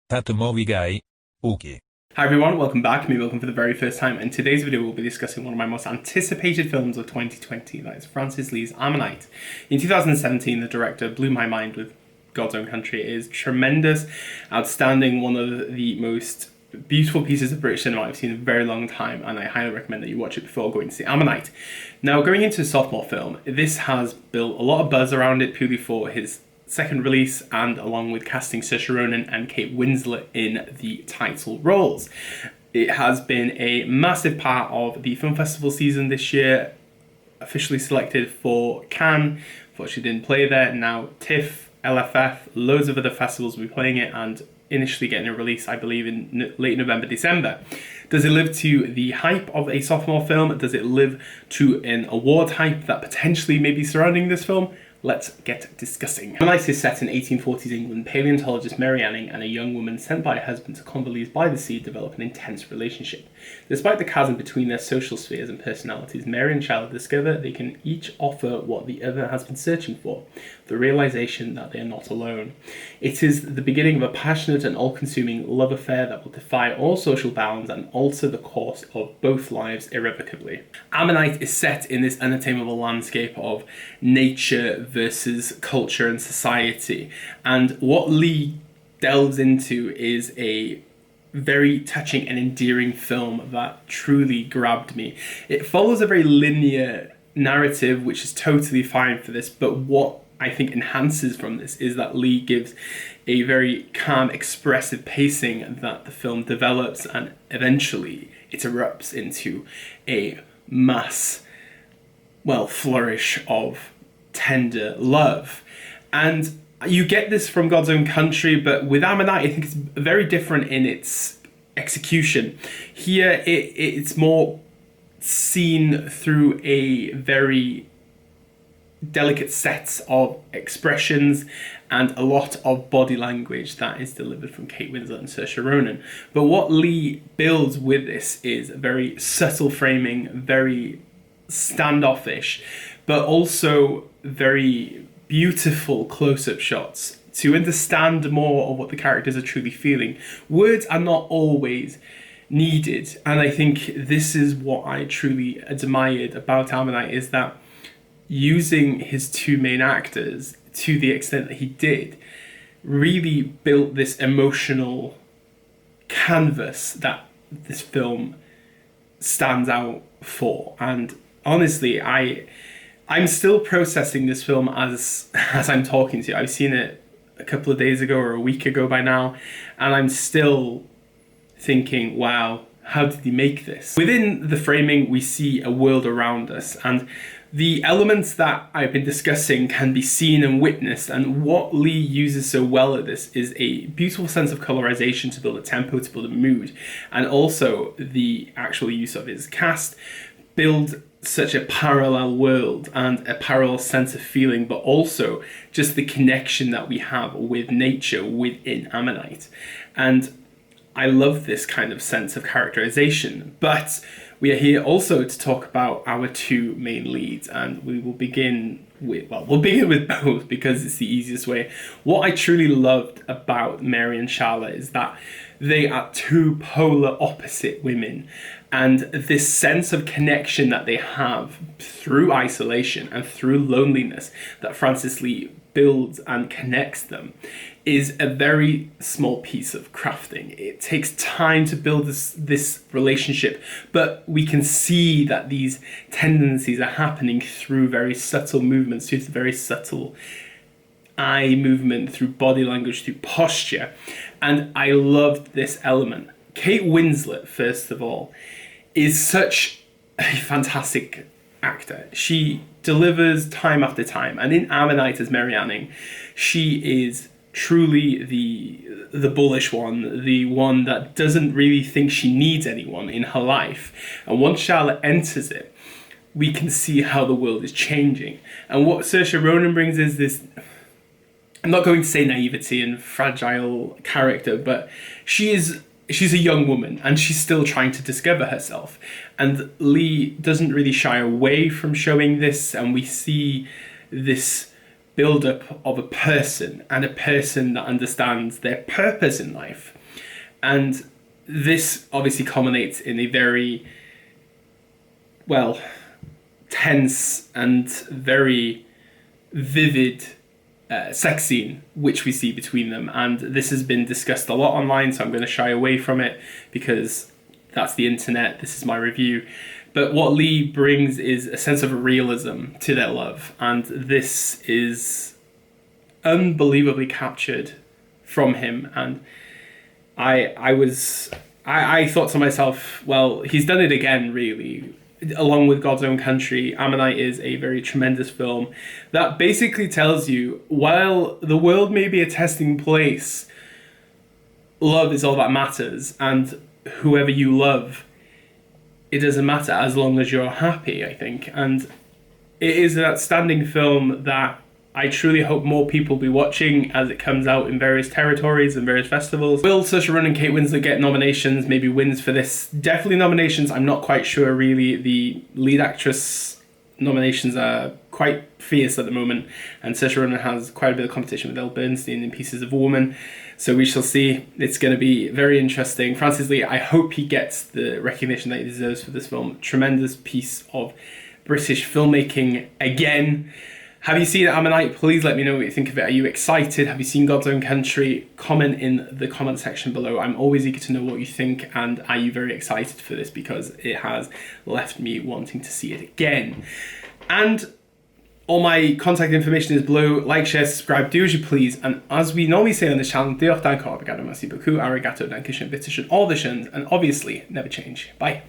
thatmovieguyUK. Hi everyone, welcome back. Maybe welcome for the very first time. In today's video, we'll be discussing one of my most anticipated films of 2020, that is Francis Lee's Ammonite. In 2017, the director blew my mind with God's Own Country. It is tremendous, outstanding, one of the most beautiful pieces of British cinema I've seen in a very long time, and I highly recommend that you watch it before going to see Ammonite. Now, going into a sophomore film, this has built a lot of buzz around it purely for his second release, and along with casting Saoirse Ronan and Kate Winslet in the title roles. It has been a massive part of the film festival season this year, officially selected for Cannes. Unfortunately didn't play there. Now TIFF, LFF, loads of other festivals will be playing it, and initially getting a release, I believe, in late November, December. Does it live to the hype of a sophomore film? Does it live to an award hype that potentially may be surrounding this film? Let's get discussing. Ammonite is set in 1840s England. Paleontologist Mary Anning and a young woman sent by her husband to Convolese by the sea develop an intense relationship. Despite the chasm between their social spheres and personalities, Mary and Charlotte discover they can each offer what the other has been searching for, the realization that they are not alone. It is the beginning of a passionate and all-consuming love affair that will defy all social bounds and alter the course of both lives irrevocably. Ammonite is set in this unattainable landscape of nature versus culture and society, and what Lee delves into is a very touching and endearing film that truly grabbed me. It follows a very linear narrative, which is totally fine for this, but what I think enhances from this is that Lee gives a very calm, expressive pacing that the film develops, and eventually it erupts into a mass, flourish of tender love. And you get this from God's Own Country, but with Ammonite, I think it's very different in its execution. Here, it's more seen through a very delicate set of expressions and a lot of body language that is delivered from Kate Winslet and Saoirse Ronan. But what Lee builds with this is very subtle framing, very standoffish, but also very beautiful close-up shots to understand more of what the characters are truly feeling. Words are not always needed, and I think this is what I truly admired about Ammonite, is that using his two main actors to the extent that he did really built this emotional canvas that this film stands out for. And honestly, I'm still processing this film as I'm talking to you. I've seen it a couple of days ago or a week ago by now, and I'm still thinking, wow, how did he make this? Within the framing, we see a world around us, and the elements that I've been discussing can be seen and witnessed, and what Lee uses so well at this is a beautiful sense of colorization to build a tempo, to build a mood, and also the actual use of his cast build such a parallel world and a parallel sense of feeling, but also just the connection that we have with nature within Ammonite. And I love this kind of sense of characterization, but we are here also to talk about our two main leads, and we will begin with, we'll begin with both because it's the easiest way. What I truly loved about Mary and Charlotte is that they are two polar opposite women, and this sense of connection that they have through isolation and through loneliness that Francis Lee builds and connects them is a very small piece of crafting. It takes time to build this relationship, but we can see that these tendencies are happening through very subtle movements, through very subtle eye movement, through body language, through posture. And I loved this element. Kate Winslet, first of all, is such a fantastic actor. She delivers time after time, and in Ammonite as Mary Anning, she is truly the bullish one, the one that doesn't really think she needs anyone in her life. And once Charlotte enters it, we can see how the world is changing. And what Saoirse Ronan brings is this, I'm not going to say naivety and fragile character, but she's a young woman and she's still trying to discover herself. And Lee doesn't really shy away from showing this, and we see this build-up of a person, and a person that understands their purpose in life. And this obviously culminates in a very, well, tense and very vivid sex scene which we see between them. And this has been discussed a lot online, so I'm going to shy away from it because that's the internet. This is my review. But what Lee brings is a sense of realism to their love, and this is unbelievably captured from him. And I thought to myself, well, he's done it again, really. Along with God's Own Country, Ammonite is a very tremendous film that basically tells you, while the world may be a testing place, love is all that matters, and whoever you love, it doesn't matter as long as you're happy, I think. And it is an outstanding film that I truly hope more people will be watching as it comes out in various territories and various festivals. Will Saoirse Ronan and Kate Winslet get nominations, maybe wins for this? Definitely nominations, I'm not quite sure really. The lead actress nominations are quite fierce at the moment, and Saoirse Ronan has quite a bit of competition with Elle Bernstein in Pieces of a Woman. So we shall see. It's going to be very interesting. Francis Lee, I hope he gets the recognition that he deserves for this film. Tremendous piece of British filmmaking again. Have you seen Ammonite? Please let me know what you think of it. Are you excited? Have you seen God's Own Country? Comment in the comment section below. I'm always eager to know what you think, and are you very excited for this, because it has left me wanting to see it again. And all my contact information is below. Like, share, subscribe, do as you please. And as we normally say on this channel, diolch, danko, obrigado, merci beaucoup, arigato, dankeschön, bitteschön, all the shuns, and obviously never change. Bye.